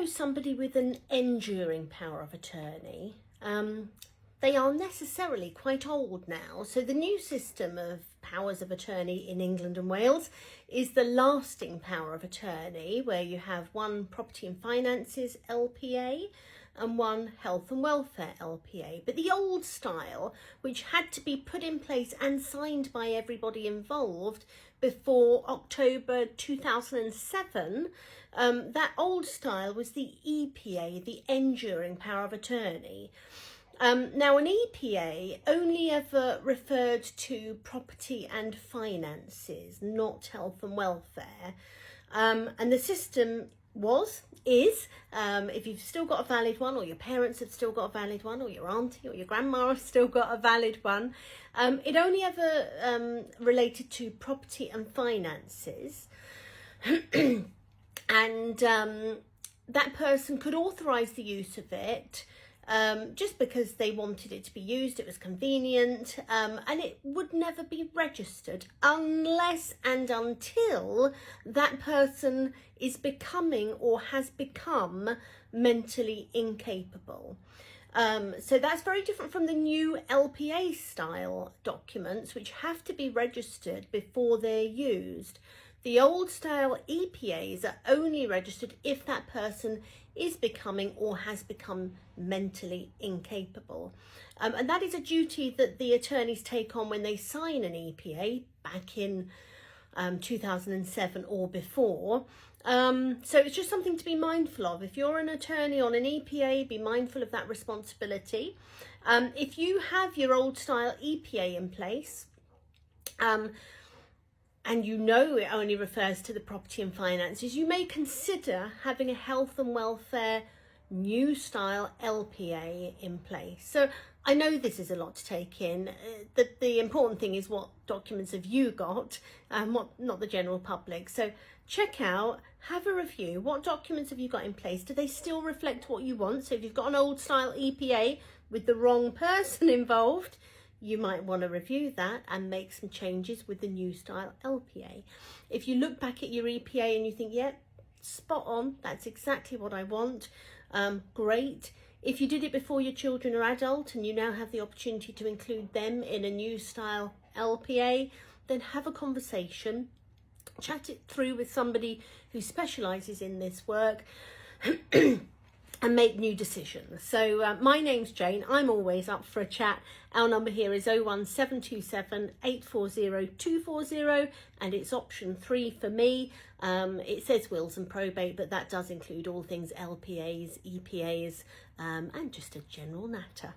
somebody with an enduring power of attorney, they are necessarily quite old now. So the new system of powers of attorney in England and Wales is the lasting power of attorney, where you have one property and finances LPA and one health and welfare LPA. But the old style, which had to be put in place and signed by everybody involved before October 2007, that old style was the EPA, the enduring power of attorney. Now, an EPA only ever referred to property and finances, not health and welfare. And the system is, if you've still got a valid one, or your parents have still got a valid one, or your auntie or your grandma have still got a valid one, it only ever related to property and finances. And that person could authorise the use of it just because they wanted it to be used. It was convenient, and it would never be registered unless and until that person is becoming or has become mentally incapable. So that's very different from the new LPA style documents, which have to be registered before they're used. The old style EPAs are only registered if that person is becoming or has become mentally incapable. And that is a duty that the attorneys take on when they sign an EPA back in 2007 or before. So it's just something to be mindful of. If you're an attorney on an EPA, be mindful of that responsibility. If you have your old style EPA in place, and you know it only refers to the property and finances, you may consider having a health and welfare new style LPA in place. So I know this is a lot to take in. The important thing is what documents have you got, not the general public. So check out, have a review. What documents have you got in place? Do they still reflect what you want? So if you've got an old style EPA with the wrong person involved, you might want to review that and make some changes with the new style LPA. If you look back at your EPA and you think, yep, spot on, that's exactly what I want, great. If you did it before your children are adult and you now have the opportunity to include them in a new style LPA, then have a conversation, chat it through with somebody who specialises in this work, and make new decisions. So my name's Jane. I'm always up for a chat. Our number here is 01727 840 240, and it's option 3 for me. It says wills and probate, but that does include all things LPAs, EPAs, and just a general natter.